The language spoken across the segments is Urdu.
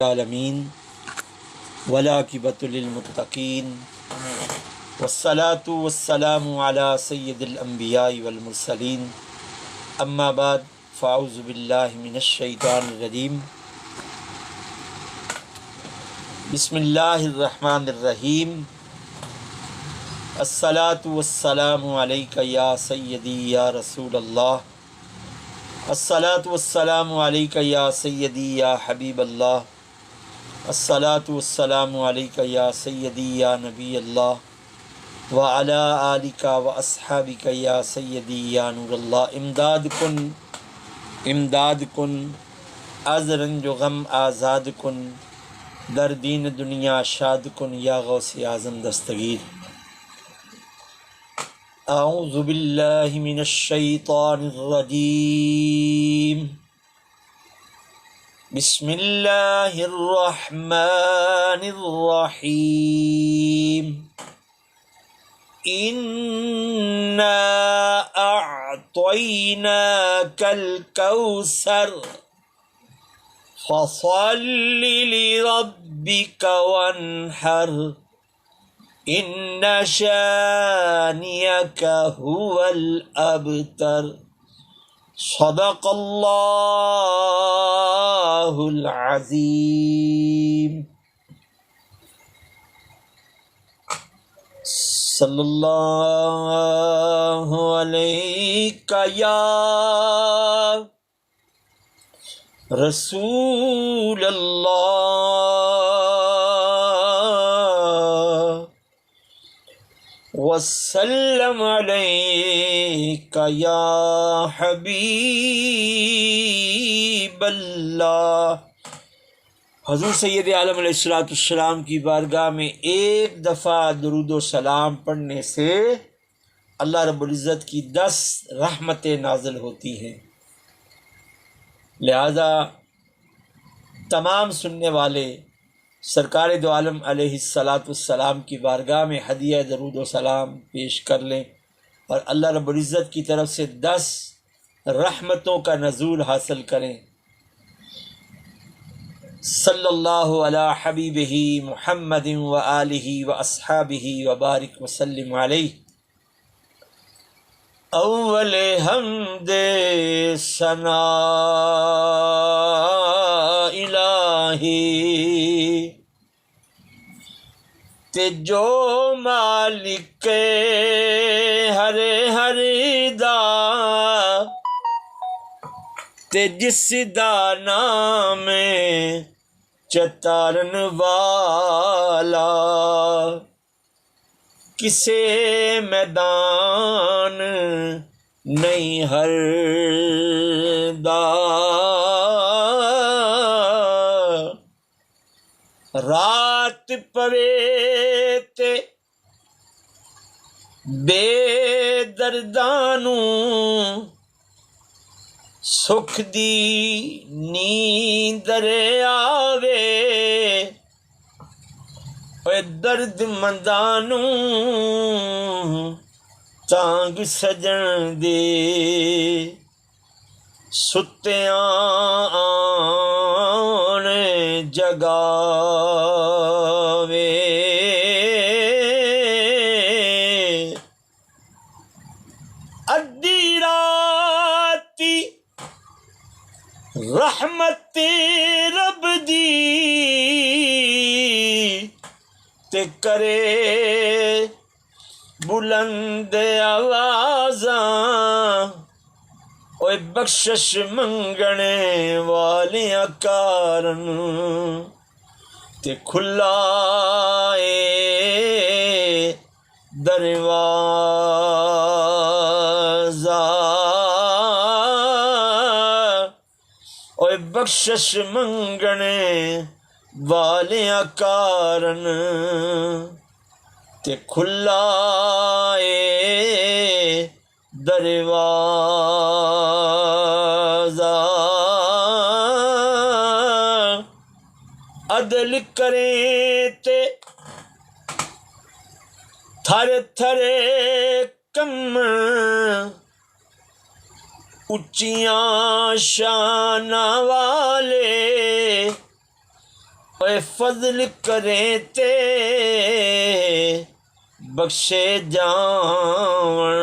العالمین والعاقبۃ للمتقین والصلاۃ والسلام علی سید الانبیاء والمرسلین اما بعد فاعوذ باللہ من الشیطان الرجیم بسم اللہ الرحمن الرحیم الصلاۃ والسلام علیک یا سیدی یا رسول اللہ الصلاۃ والسلام علیک یا سیدی یا حبیب اللہ الصلاۃ والسلام علیک یا سیدی یا نبی اللہ وعلی آلک و اصحابک یا سیدی یا نور اللہ۔ امداد کن از رنج و غم آزاد کن، در دین دنیا شاد کن یا غوث اعظم دستگیر۔ اعوذ باللہ من الشیطان الرجیم، بسم اللہ الرحمن الرحیم۔ انا اعطیناک الکوثر فصل لربک وانحر ان شانئک هو الابتر۔ صدق اللہ العظیم۔ صلی اللہ علیہ یا رسول اللہ وسلم علیک یا حبیب اللہ۔ حضور سید عالم علیہ السلام کی بارگاہ میں ایک دفعہ درود و سلام پڑھنے سے اللہ رب العزت کی 10 رحمتیں نازل ہوتی ہیں، لہذا تمام سننے والے سرکار دو عالم علیہ السلام کی بارگاہ میں ہدیہ درود و سلام پیش کر لیں اور اللہ رب العزت کی طرف سے 10 رحمتوں کا نزول حاصل کریں۔ صلی اللہ علی حبیبہ محمد و آلہ و اصحابہ وبارک وسلم علیہ۔ اول حمد ثناء الہی تے جو مالک ہر ہر دا تے جس دا نام چتارن والا، کسے میدان نہیں ہر دا، رات پوے تے بے دردانوں سکھ دی نیندر آوے، اے درد مندانوں تانگ سجن دے، ستیاں آن جگاوے، ادھی راتی رحمت رب دی تے کرے بلند آوازاں، اوے بخشش منگنے والیاں کارن تے کھلا اے دروازہ، اوے بخشش منگنے والیاں کارن تے کھلا اے دروازہ، عدل کریں تے تھر تھرے کم اچیاں شان والے اے فضل کریں تے بخشے جاون،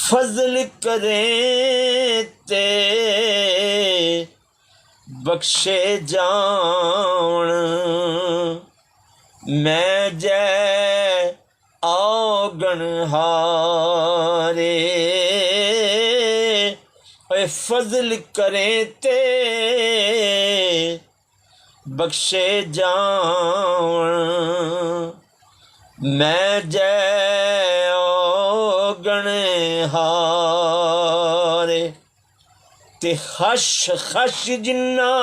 فضل کریں تے بخشے جاون، میں جے آگن ہارے، اے فضل کریں تے بخشے جاون، میں جے آگن ہارے، تے خش خش جنہ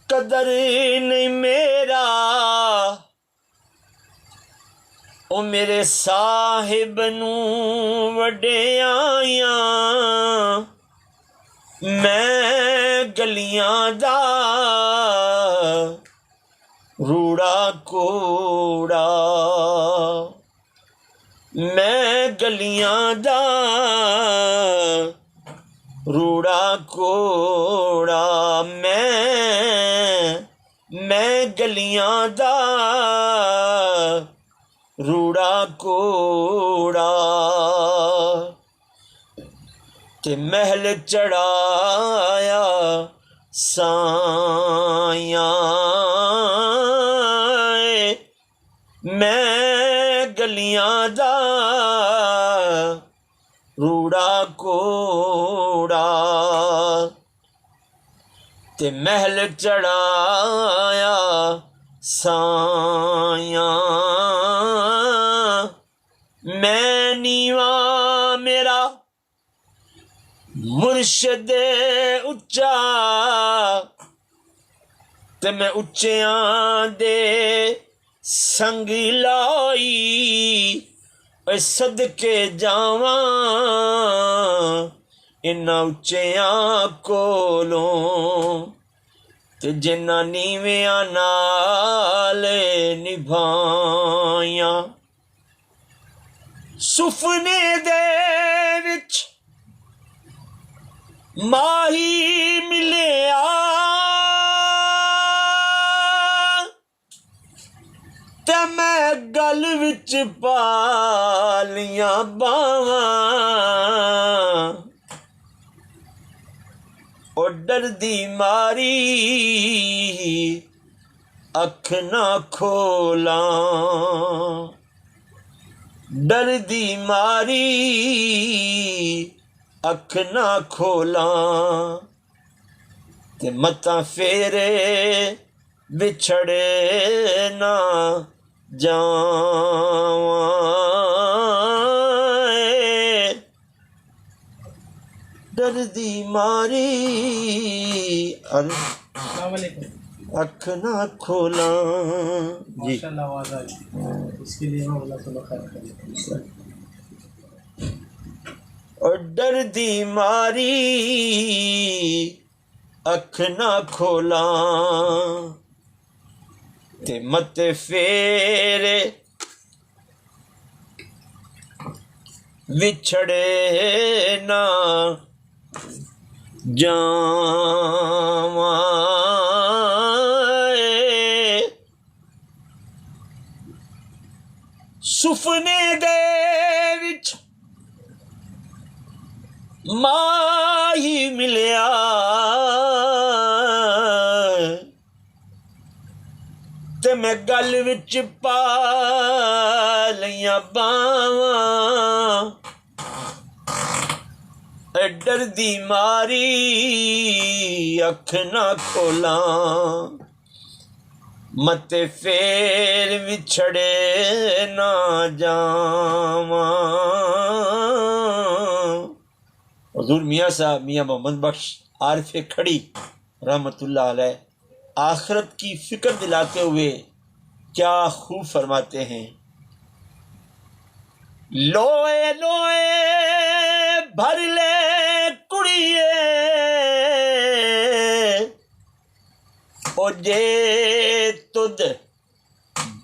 قدر نہیں میرا، او میرے صاحب نوں وڈیائیاں، میں گلیاں دا روڑا کوڑا، میں گلیاں دا روڑا کوڑا، میں گلیاں دا روڑا کوڑا، تے محل چڑھایا سایاں، میں گلیاں دا روڑا کوڑا، تے محل چڑھایا سایاں، میں نیواں میرا مرشد اچا، تے میں اچیاں دے سنگ لائی، اے صدقے جاواں انہاں اچیاں کولوں، تے جنہاں نیویاں نال نبھائیاں، سفنے دے وچ ماہی ملیا، تے میں گل وچ پالیاں باواں، او ڈردی ماری اکھ نہ کھولاں، ڈردی ماری اکھ نہ کھولاں، تے متاں فیرے بچھڑے نہ جاواں، ڈردی ماری السلام علیکم، اکھ نہ کھولاں۔ جی ماشاء اللہ آواز آئی، اس کے لیے میں اللہ تعالیٰ خیر کرے۔ اور ڈردی ماری اکھ نہ کھولاں، تے مت فیرے وچھڑے نہ جاواں، سفنے دے وچ ماہی ملیا، تے میں گل وچ پالیاں باواں، اے ڈردی ماری اکھ نہ کھولاں، مت فیر وچھڑے نہ جاواں۔ حضور میاں صاحب میاں محمد بخش عارف کھڑی رحمۃ اللہ علیہ آخرت کی فکر دلاتے ہوئے کیا خوب فرماتے ہیں، لوئے لوئے بھر لے کڑیے، او جے تد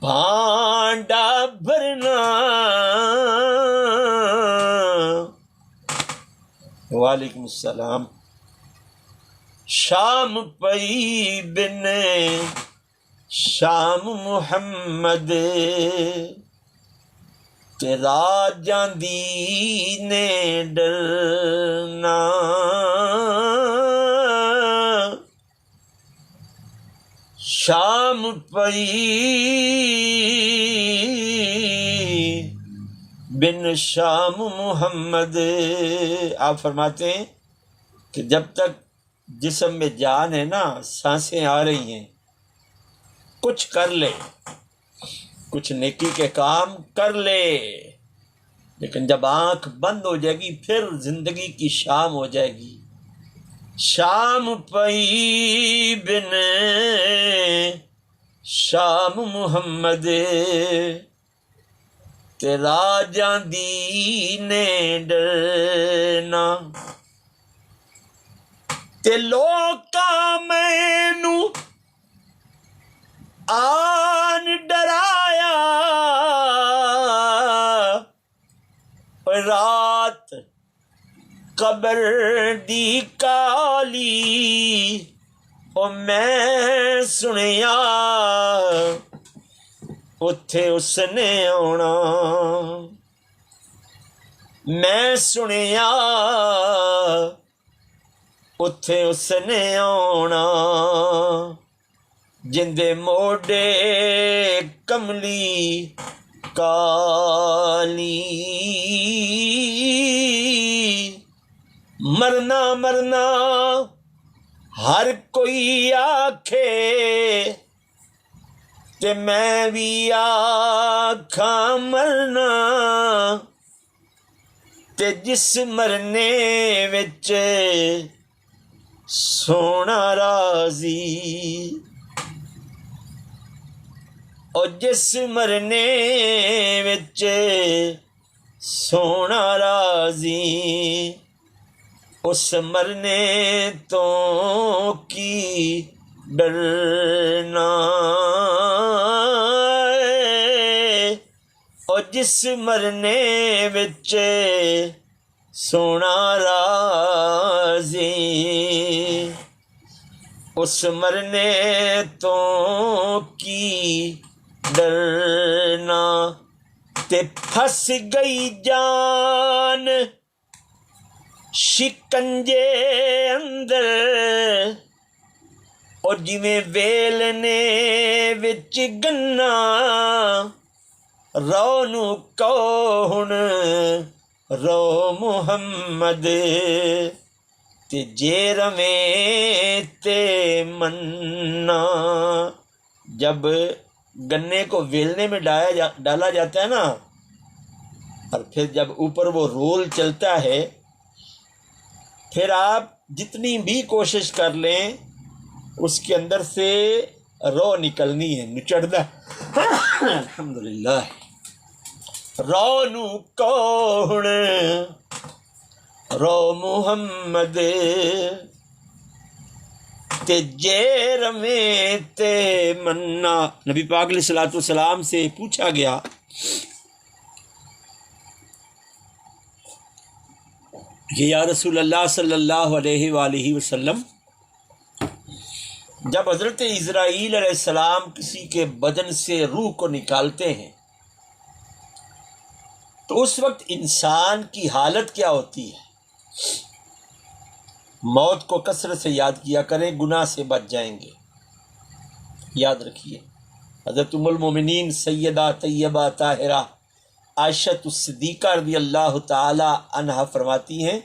بھانڈا بھرنا۔ وعلیکم السلام۔ شام پئی بن شام محمد تیرا جاندی نے ڈرنا شام پئی بن شام محمد. آپ فرماتے ہیں کہ جب تک جسم میں جان ہے نا، سانسیں آ رہی ہیں، کچھ کر لے، کچھ نیکی کے کام کر لے، لیکن جب آنکھ بند ہو جائے گی پھر زندگی کی شام ہو جائے گی. شام پئی بن شام محمد تیرا جاندی نے ڈرنا. تے لوکاں مینوں آن ڈرایا، رات قبر دی کالی او میں سنیا اتھے اس نے آنا. میں سنیا اتھے اس نے آنا، جندے موڈے کملی کالی. مرنا مرنا ہر کوئی آکھے تے میں بھی آکھاں مرنا، تے جس مرنے وچ سونا راضی، اور جس مرنے وچ سونا راضی، اس مرنے تو کی ڈرنا. اور جس مرنے وچ سونا راضی، اس مرنے تو کی ڈرنا. تے پھنس گئی جان شکنجے اندر، اور جویں ویلنے وچ گنا، رو نو کون رو محمد تے جے رویں تے منا. جب گنے کو ویلنے میں ڈالا جاتا ہے نا، اور پھر جب اوپر وہ رول چلتا ہے، پھر آپ جتنی بھی کوشش کر لیں اس کے اندر سے رو نکلنی ہے، نچڑنا. الحمدللہ. رو نو کون رو محمد تے جے رمے تے منا. نبی پاک علیہ الصلوۃ والسلام سے پوچھا گیا کہ یا رسول اللہ صلی اللہ علیہ وآلہ وسلم، جب حضرت اسرائیل علیہ السلام کسی کے بدن سے روح کو نکالتے ہیں تو اس وقت انسان کی حالت کیا ہوتی ہے؟ موت کو کثرت سے یاد کیا کریں، گناہ سے بچ جائیں گے. یاد رکھیے، حضرت ام المومنین سیدہ طیبہ طاہرہ عائشہ الصدیقہ رضی اللہ تعالی عنہا فرماتی ہیں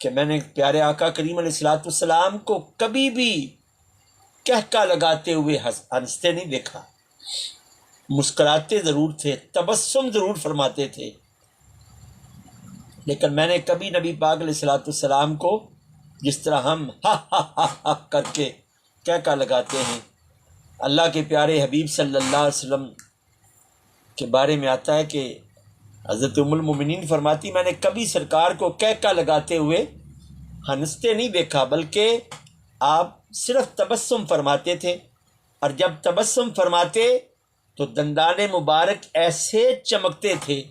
کہ میں نے پیارے آقا کریم علیہ الصلوۃ والسلام کو کبھی بھی کہکا لگاتے ہوئے ہنستے نہیں دیکھا. مسکراتے ضرور تھے، تبسم ضرور فرماتے تھے، لیکن میں نے کبھی نبی پاک علیہ الصلوۃ والسلام کو جس طرح ہم ہا ہا ہا ہا کر کے کہکا لگاتے ہیں. اللہ کے پیارے حبیب صلی اللہ علیہ وسلم کے بارے میں آتا ہے کہ حضرت ام المومنین فرماتی میں نے کبھی سرکار کو کہکا لگاتے ہوئے ہنستے نہیں دیکھا، بلکہ آپ صرف تبسم فرماتے تھے، اور جب تبسم فرماتے تو دندان مبارک ایسے چمکتے تھے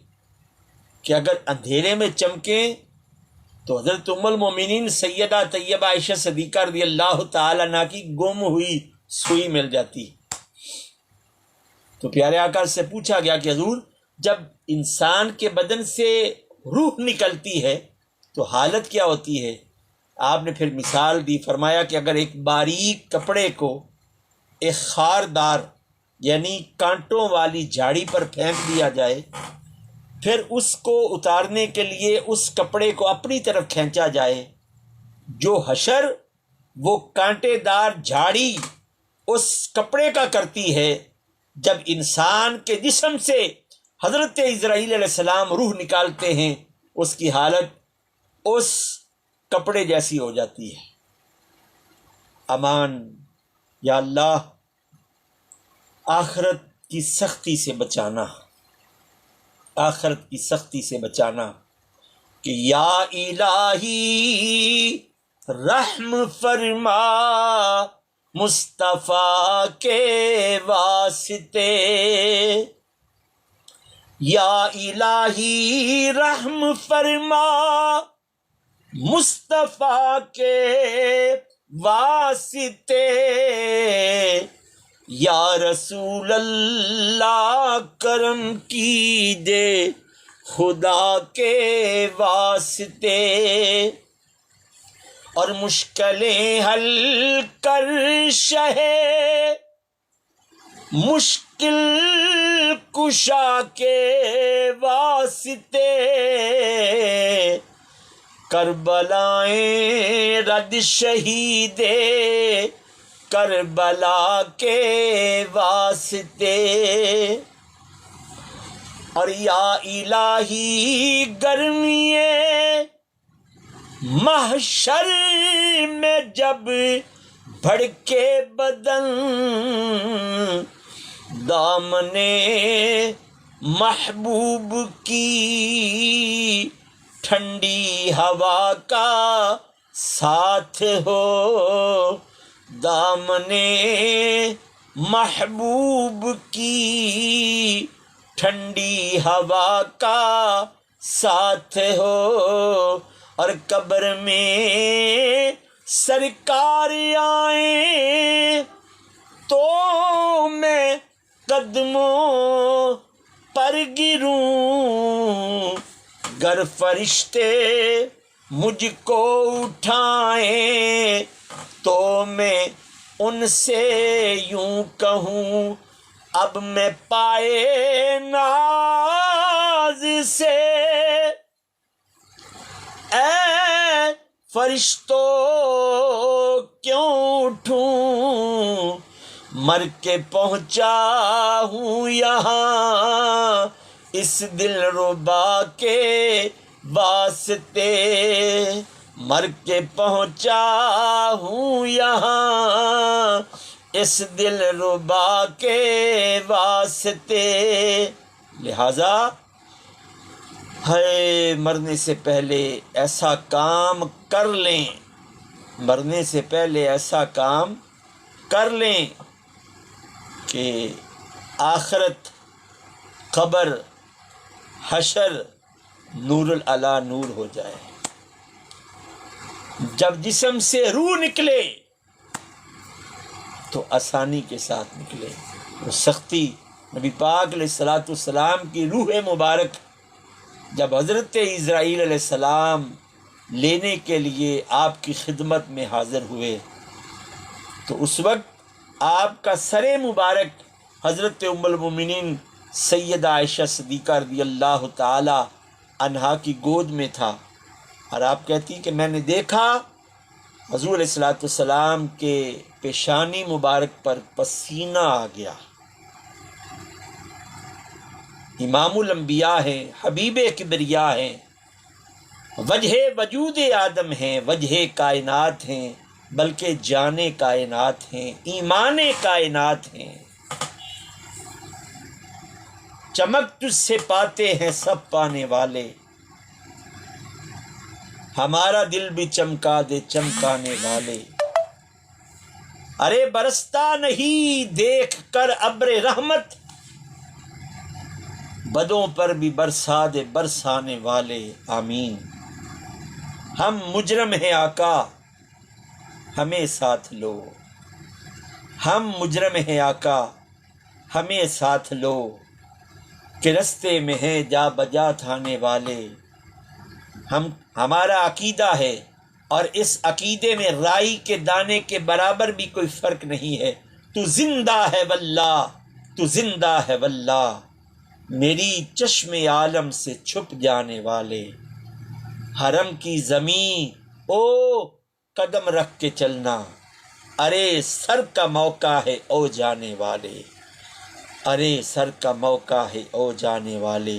کہ اگر اندھیرے میں چمکیں تو حضرت ام المومنین سیدہ طیبہ عائشہ صدیقہ رضی اللہ تعالی عنہا کی گم ہوئی سوئی مل جاتی. تو پیارے آقا سے پوچھا گیا کہ حضور جب انسان کے بدن سے روح نکلتی ہے تو حالت کیا ہوتی ہے؟ آپ نے پھر مثال دی، فرمایا کہ اگر ایک باریک کپڑے کو ایک خاردار یعنی کانٹوں والی جھاڑی پر پھینک دیا جائے، پھر اس کو اتارنے کے لیے اس کپڑے کو اپنی طرف کھینچا جائے، جو حشر وہ کانٹے دار جھاڑی اس کپڑے کا کرتی ہے، جب انسان کے جسم سے حضرت اسرائیل علیہ السلام روح نکالتے ہیں اس کی حالت اس کپڑے جیسی ہو جاتی ہے. امان یا اللہ آخرت کی سختی سے بچانا، آخرت کی سختی سے بچانا. کہ یا الہی رحم فرما مصطفیٰ کے واسطے، یا الہی رحم فرما مصطفیٰ کے واسطے، یا رسول اللہ کرم کیجے خدا کے واسطے، اور مشکلیں حل کر شہ مشکل کشا کے واسطے، کربلائیں رد شہید کربلا کے واسطے، اور یا الہی گرمیے محشر میں جب بھڑکے بدن، دامنے محبوب کی ٹھنڈی ہوا کا ساتھ ہو، دامنے محبوب کی ٹھنڈی ہوا کا ساتھ ہو، اور قبر میں سرکار آئیں تو میں قدموں پر گروں، گر فرشتے مجھ کو اٹھائیں تو میں ان سے یوں کہوں، اب میں پائے ناز سے اے فرشتوں کیوں اٹھوں، مر کے پہنچا ہوں یہاں اس دل ربا کے واسطے، مر کے پہنچا ہوں یہاں اس دل ربا کے واسطے. لہذا ہے مرنے سے پہلے ایسا کام کر لیں، مرنے سے پہلے ایسا کام کر لیں کہ آخرت، قبر، حشر نور العلا نور ہو جائے. جب جسم سے روح نکلے تو آسانی کے ساتھ نکلے. وہ سختی نبی پاک علیہ الصلوۃ والسلام کی روح مبارک جب حضرت اسرائیل علیہ السلام لینے کے لیے آپ کی خدمت میں حاضر ہوئے تو اس وقت آپ کا سر مبارک حضرت ام المومنین سیدہ عائشہ صدیقہ رضی اللہ تعالی عنہا کی گود میں تھا، اور آپ کہتی کہ میں نے دیکھا حضور علیہ الصلوۃ والسلام کے پیشانی مبارک پر پسینہ آ گیا. امام الانبیاء ہیں، حبیب کبریا ہیں، وجہ وجود آدم ہیں، وجہ کائنات ہیں، بلکہ جان کائنات ہیں، ایمان کائنات ہیں. چمک تجھ سے پاتے ہیں سب پانے والے، ہمارا دل بھی چمکا دے چمکانے والے. ارے برستا نہیں دیکھ کر ابر رحمت، بدوں پر بھی برسا دے برسانے والے. آمین. ہم مجرم ہیں آقا ہمیں ساتھ لو، ہم مجرم ہیں آقا ہمیں ساتھ لو، کہ رستے میں ہیں جا بجا تھانے والے۔ ہمارا عقیدہ ہے اور اس عقیدے میں رائی کے دانے کے برابر بھی کوئی فرق نہیں ہے۔ تو زندہ ہے واللہ، تو زندہ ہے واللہ، میری چشم عالم سے چھپ جانے والے۔ حرم کی زمین او قدم رکھ کے چلنا، ارے سر کا موقع ہے او جانے والے، ارے سر کا موقع ہے او جانے والے۔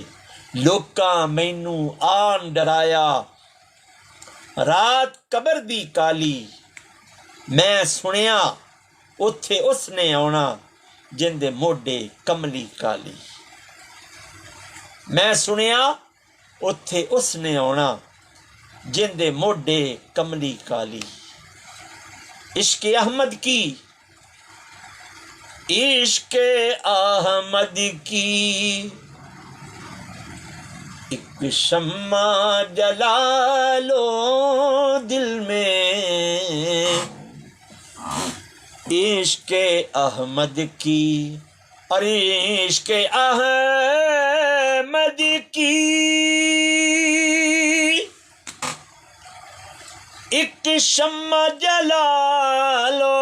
لوکاں مینوں آن ڈرایا، رات قبر دی کالی، میں سنیا اتھے اس نے آنا جن دے موڈے کملی کالی۔ میں سنیا اتھے اس نے آنا جن دے موڈے کملی کالی۔ عشق احمد کی، عشق احمد کی ایک شمع جلا لو دل میں، عشق احمد کی اور عشق احمد کی ایک شمع جلا لو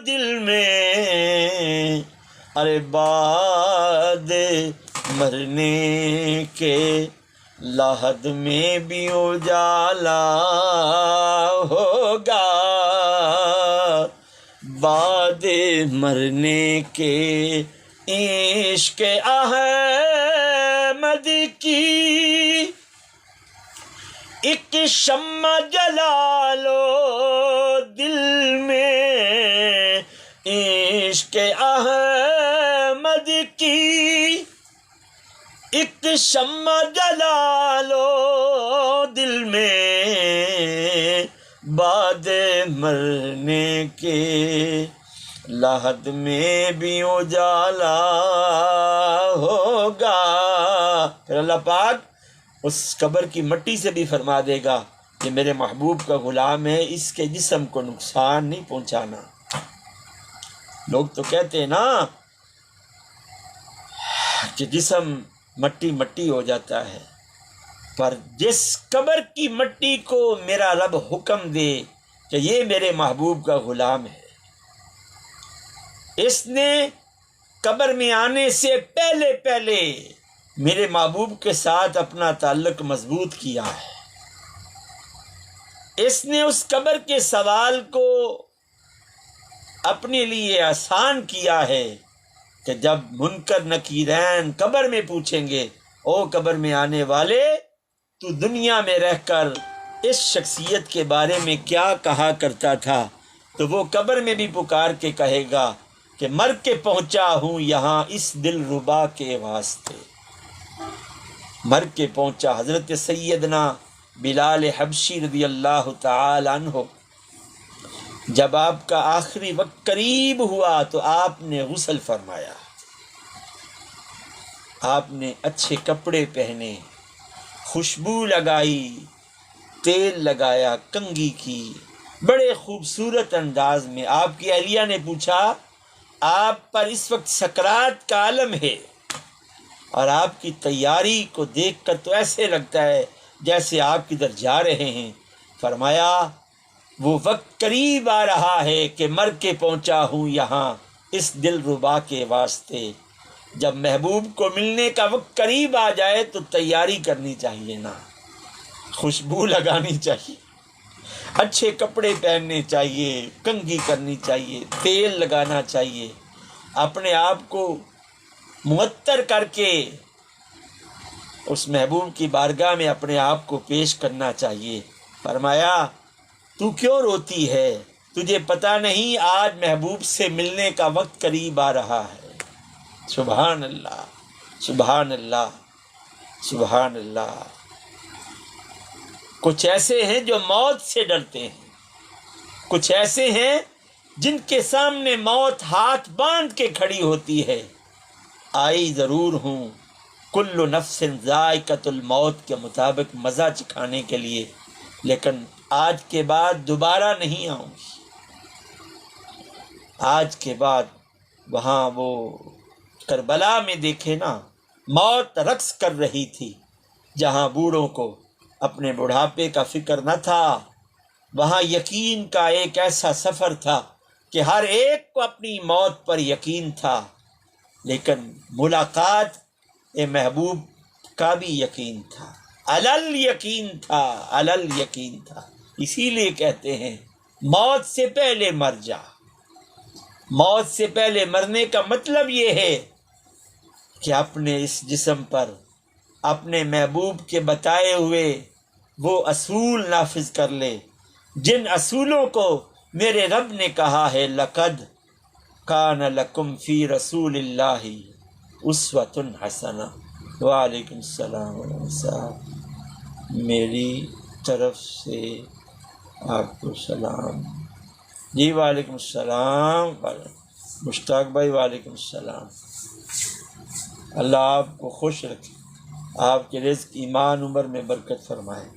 دل میں، ارے بعد مرنے کے لحد میں بھی اجالا ہوگا، بعد مرنے کے عشق احمد کی ایک شمع جلا لو دل میں، عشق احمد کی ایک شمع جلا لو دل میں، بعد مرنے کے لحد میں بھی اجالا ہوگا۔ پھر اللہ پاک اس قبر کی مٹی سے بھی فرما دے گا کہ میرے محبوب کا غلام ہے، اس کے جسم کو نقصان نہیں پہنچانا۔ لوگ تو کہتے ہیں نا کہ جسم مٹی مٹی ہو جاتا ہے، پر جس قبر کی مٹی کو میرا رب حکم دے کہ یہ میرے محبوب کا غلام ہے، اس نے قبر میں آنے سے پہلے پہلے میرے محبوب کے ساتھ اپنا تعلق مضبوط کیا ہے، اس نے اس قبر کے سوال کو اپنے لیے آسان کیا ہے کہ جب منکر نکیرین قبر میں پوچھیں گے او قبر میں آنے والے تو دنیا میں رہ کر اس شخصیت کے بارے میں کیا کہا کرتا تھا، تو وہ قبر میں بھی پکار کے کہے گا کہ مر کے پہنچا ہوں یہاں اس دل ربا کے واسطے، مر کے پہنچا۔ حضرت سیدنا بلال حبشی رضی اللہ تعالی عنہ جب آپ کا آخری وقت قریب ہوا تو آپ نے غسل فرمایا، آپ نے اچھے کپڑے پہنے، خوشبو لگائی، تیل لگایا، کنگھی کی، بڑے خوبصورت انداز میں۔ آپ کی اہلیہ نے پوچھا آپ پر اس وقت سکرات کا عالم ہے اور آپ کی تیاری کو دیکھ کر تو ایسے لگتا ہے جیسے آپ کدھر جا رہے ہیں۔ فرمایا وہ وقت قریب آ رہا ہے کہ مر کے پہنچا ہوں یہاں اس دل ربا کے واسطے۔ جب محبوب کو ملنے کا وقت قریب آ جائے تو تیاری کرنی چاہیے نا، خوشبو لگانی چاہیے، اچھے کپڑے پہننے چاہیے، کنگھی کرنی چاہیے، تیل لگانا چاہیے، اپنے آپ کو معطر کر کے اس محبوب کی بارگاہ میں اپنے آپ کو پیش کرنا چاہیے۔ فرمایا تو کیوں روتی ہے، تجھے پتہ نہیں آج محبوب سے ملنے کا وقت قریب آ رہا ہے۔ سبحان اللہ، سبحان اللہ، سبحان اللہ۔ کچھ ایسے ہیں جو موت سے ڈرتے ہیں، کچھ ایسے ہیں جن کے سامنے موت ہاتھ باندھ کے کھڑی ہوتی ہے۔ آئی ضرور ہوں کل نفس ذائقۃ الموت کے مطابق مزہ چکھانے کے لیے، لیکن آج کے بعد دوبارہ نہیں آؤں گی۔ آج کے بعد وہاں وہ کربلا میں دیکھے نا، موت رقص کر رہی تھی، جہاں بوڑھوں کو اپنے بڑھاپے کا فکر نہ تھا، وہاں یقین کا ایک ایسا سفر تھا کہ ہر ایک کو اپنی موت پر یقین تھا، لیکن ملاقات محبوب کا بھی یقین تھا، علل یقین تھا، علل یقین تھا۔ اسی لیے کہتے ہیں موت سے پہلے مر جا۔ موت سے پہلے مرنے کا مطلب یہ ہے کہ اپنے اس جسم پر اپنے محبوب کے بتائے ہوئے وہ اصول نافذ کر لے، جن اصولوں کو میرے رب نے کہا ہے لقد کان لکم فی رسول اللہ اسوۃ حسنہ۔ وعلیکم السلام ورحمۃ اللہ صاحب، میری طرف سے آپ کو سلام۔ جی وعلیکم السلام مشتاق بھائی، وعلیکم السلام۔ اللہ آپ کو خوش رکھے، آپ کے رزق ایمان عمر میں برکت فرمائے۔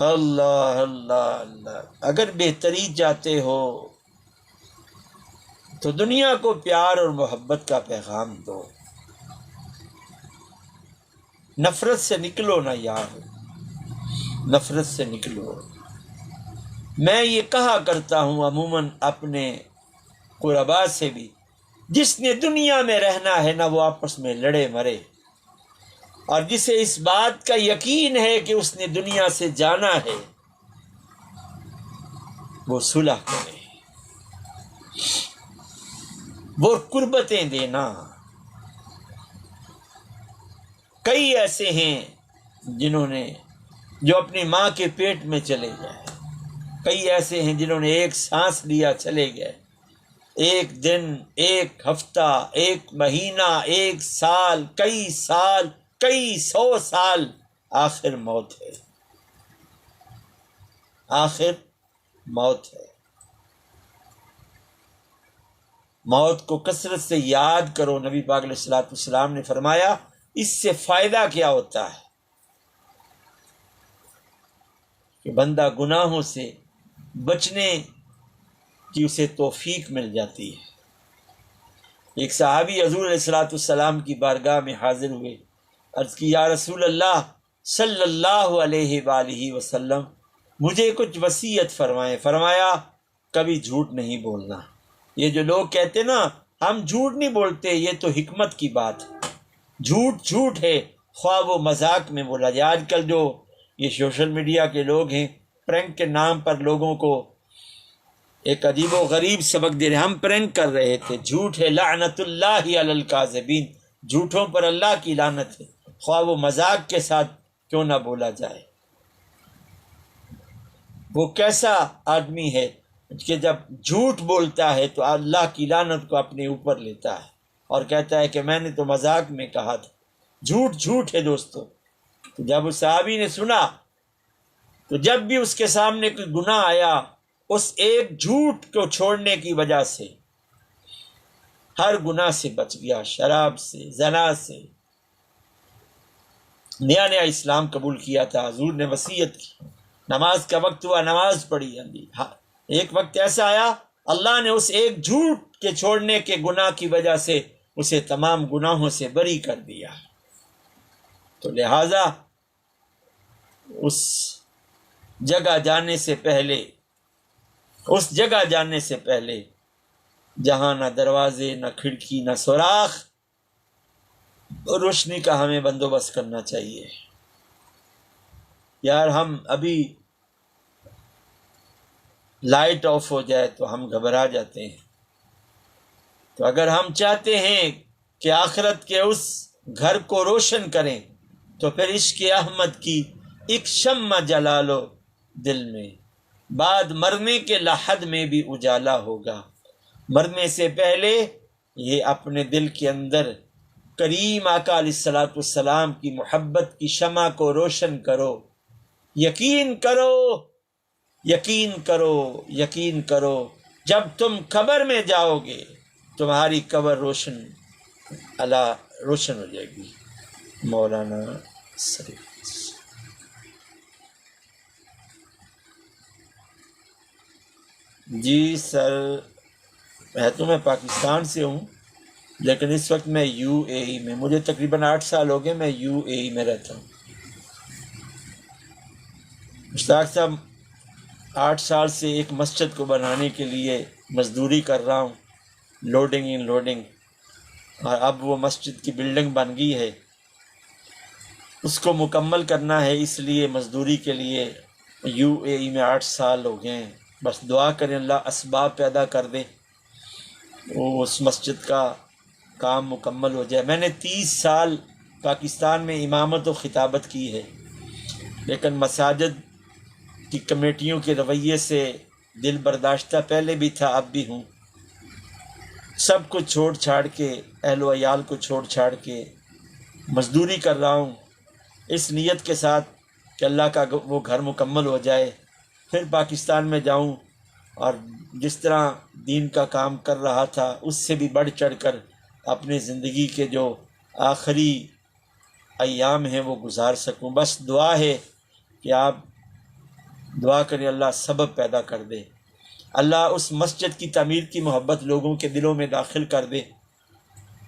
اللہ اللہ اللہ، اگر بہتری چاہتے ہو تو دنیا کو پیار اور محبت کا پیغام دو، نفرت سے نکلو نا یار، نفرت سے نکلو۔ میں یہ کہا کرتا ہوں عموماً اپنے قربا سے بھی، جس نے دنیا میں رہنا ہے نا وہ آپس میں لڑے مرے، اور جسے اس بات کا یقین ہے کہ اس نے دنیا سے جانا ہے وہ صلح کرے، وہ قربتیں دینا۔ کئی ایسے ہیں جنہوں نے جو اپنی ماں کے پیٹ میں چلے گئے، کئی ایسے ہیں جنہوں نے ایک سانس لیا چلے گئے، ایک دن، ایک ہفتہ، ایک مہینہ، ایک سال، کئی سو سال، آخر موت ہے، آخر موت ہے۔ موت کو کثرت سے یاد کرو۔ نبی پاک علیہ الصلوۃ والسلام نے فرمایا اس سے فائدہ کیا ہوتا ہے کہ بندہ گناہوں سے بچنے کی اسے توفیق مل جاتی ہے۔ ایک صحابی حضور علیہ الصلوۃ والسلام کی بارگاہ میں حاضر ہوئے، عرض کی یا رسول اللہ صلی اللہ علیہ وآلہ وسلم، مجھے کچھ وصیت فرمائیں۔ فرمایا کبھی جھوٹ نہیں بولنا۔ یہ جو لوگ کہتے نا ہم جھوٹ نہیں بولتے، یہ تو حکمت کی بات ہے۔ جھوٹ ہے، خواہ وہ مذاق میں بولا جائے۔ آج کل جو یہ سوشل میڈیا کے لوگ ہیں، پرینک کے نام پر لوگوں کو ایک عجیب و غریب سبق دے رہے ہیں۔ ہم پرینک کر رہے تھے، جھوٹ ہے، لعنت اللہ علی الکاذبین، جھوٹوں پر اللہ کی لعنت ہے، خواہ وہ مذاق کے ساتھ کیوں نہ بولا جائے۔ وہ کیسا آدمی ہے کہ جب جھوٹ بولتا ہے تو اللہ کی لعنت کو اپنے اوپر لیتا ہے اور کہتا ہے کہ میں نے تو مذاق میں کہا تھا۔ جھوٹ ہے دوستو۔ تو جب اس صحابی نے سنا تو جب بھی اس کے سامنے کوئی گناہ آیا، اس ایک جھوٹ کو چھوڑنے کی وجہ سے ہر گناہ سے بچ گیا، شراب سے، زنا سے۔ نیا اسلام قبول کیا تھا، حضور نے وصیت کی، نماز کا وقت ہوا، نماز پڑھی۔ ایک وقت ایسا آیا اللہ نے اس ایک جھوٹ کے چھوڑنے کے گناہ کی وجہ سے اسے تمام گناہوں سے بری کر دیا۔ تو لہذا اس جگہ جانے سے پہلے جہاں نہ دروازے، نہ کھڑکی، نہ سوراخ، روشنی کا ہمیں بندوبست کرنا چاہیے۔ یار ہم ابھی لائٹ آف ہو جائے تو ہم گھبرا جاتے ہیں۔ تو اگر ہم چاہتے ہیں کہ آخرت کے اس گھر کو روشن کریں تو پھر عشق احمد کی ایک شمع جلا لو دل میں، بعد مرنے کے لحد میں بھی اجالا ہوگا۔ مرنے سے پہلے یہ اپنے دل کے اندر کریم آقا علیہ الصلوۃ والسلام کی محبت کی شمع کو روشن کرو۔ یقین کرو جب تم قبر میں جاؤ گے تمہاری قبر روشن ہو جائے گی۔ مولانا صحیح۔ جی سر، تو میں پاکستان سے ہوں، لیکن اس وقت میں یو اے ای میں، مجھے تقریباً 8 سال ہو گئے، میں یو اے ای میں رہتا ہوں۔ مشتاق صاحب، 8 سال سے ایک مسجد کو بنانے کے لیے مزدوری کر رہا ہوں، لوڈنگ ان لوڈنگ، اور اب وہ مسجد کی بلڈنگ بن گئی ہے، اس کو مکمل کرنا ہے، اس لیے مزدوری کے لیے یو اے ای میں 8 سال ہو گئے ہیں۔ بس دعا کریں اللہ اسباب پیدا کر دے، وہ اس مسجد کا کام مکمل ہو جائے۔ میں نے 30 سال پاکستان میں امامت و خطابت کی ہے، لیکن مساجد کی کمیٹیوں کے رویے سے دل برداشتہ پہلے بھی تھا، اب بھی ہوں۔ سب کو چھوڑ چھاڑ کے، اہل و عیال کو چھوڑ چھاڑ کے مزدوری کر رہا ہوں، اس نیت کے ساتھ کہ اللہ کا وہ گھر مکمل ہو جائے، پھر پاکستان میں جاؤں اور جس طرح دین کا کام کر رہا تھا اس سے بھی بڑھ چڑھ کر اپنے زندگی کے جو آخری ایام ہیں وہ گزار سکوں۔ بس دعا ہے کہ آپ دعا کریں اللہ سبب پیدا کر دے، اللہ اس مسجد کی تعمیر کی محبت لوگوں کے دلوں میں داخل کر دے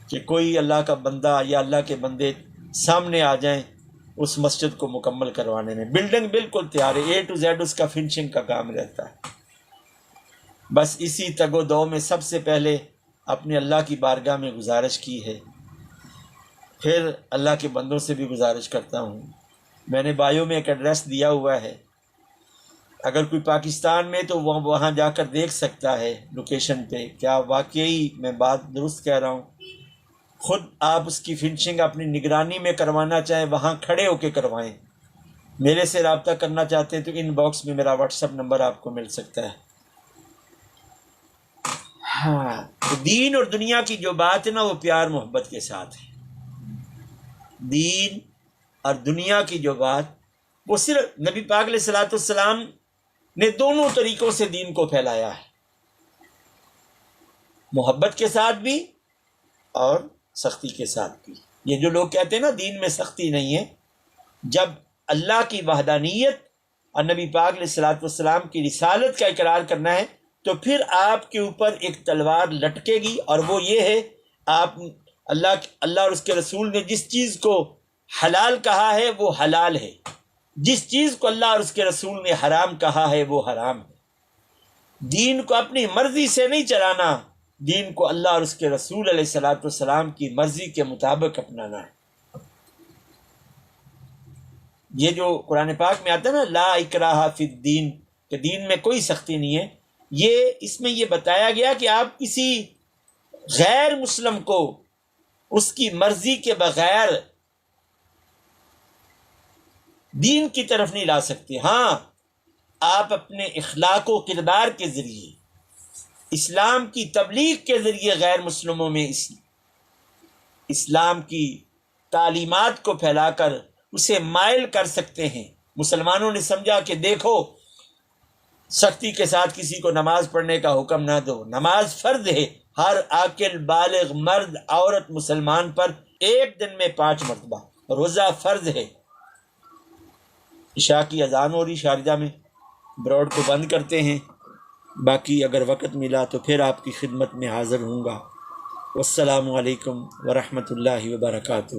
کہ کوئی اللہ کا بندہ یا اللہ کے بندے سامنے آ جائیں اس مسجد کو مکمل کروانے میں۔ بلڈنگ بالکل تیار ہے، A to Z اس کا فنشنگ کا کام رہتا ہے۔ بس اسی تگ و دو میں سب سے پہلے اپنے اللہ کی بارگاہ میں گزارش کی ہے، پھر اللہ کے بندوں سے بھی گزارش کرتا ہوں۔ میں نے بایو میں ایک ایڈریس دیا ہوا ہے، اگر کوئی پاکستان میں تو وہ وہاں جا کر دیکھ سکتا ہے لوکیشن پہ کیا واقعی میں بات درست کہہ رہا ہوں۔ خود آپ اس کی فنشنگ اپنی نگرانی میں کروانا چاہیں وہاں کھڑے ہو کے کروائیں۔ میرے سے رابطہ کرنا چاہتے ہیں تو ان باکس میں میرا واٹس ایپ نمبر آپ کو مل سکتا ہے۔ ہاں، تو دین اور دنیا کی جو بات ہے نا وہ پیار محبت کے ساتھ ہے۔ دین اور دنیا کی جو بات وہ صرف نبی پاک علیہ الصلوۃ والسلام نے دونوں طریقوں سے دین کو پھیلایا ہے، محبت کے ساتھ بھی اور سختی کے ساتھ بھی۔ یہ جو لوگ کہتے ہیں نا دین میں سختی نہیں ہے، جب اللہ کی وحدانیت اور نبی پاک علیہ الصلوۃ والسلام کی رسالت کا اقرار کرنا ہے تو پھر آپ کے اوپر ایک تلوار لٹکے گی، اور وہ یہ ہے آپ اللہ اور اس کے رسول نے جس چیز کو حلال کہا ہے وہ حلال ہے، جس چیز کو اللہ اور اس کے رسول نے حرام کہا ہے وہ حرام ہے۔ دین کو اپنی مرضی سے نہیں چلانا، دین کو اللہ اور اس کے رسول علیہ الصلوۃ والسلام کی مرضی کے مطابق اپنانا ہے۔ یہ جو قرآن پاک میں آتا ہے نا لا اکراہ فی الدین، کہ دین میں کوئی سختی نہیں ہے، یہ اس میں یہ بتایا گیا کہ آپ کسی غیر مسلم کو اس کی مرضی کے بغیر دین کی طرف نہیں لا سکتے۔ ہاں، آپ اپنے اخلاق و کردار کے ذریعے، اسلام کی تبلیغ کے ذریعے غیر مسلموں میں اسلام کی تعلیمات کو پھیلا کر اسے مائل کر سکتے ہیں۔ مسلمانوں نے سمجھا کہ دیکھو، سختی کے ساتھ کسی کو نماز پڑھنے کا حکم نہ دو، نماز فرض ہے، ہر عاقل بالغ مرد عورت مسلمان پر ایک دن میں 5 مرتبہ روزہ فرض ہے۔ عشاء کی اذان ہو رہی شارجہ میں، براڈ کو بند کرتے ہیں، باقی اگر وقت ملا تو پھر آپ کی خدمت میں حاضر ہوں گا۔ والسلام علیکم ورحمۃ اللہ وبرکاتہ۔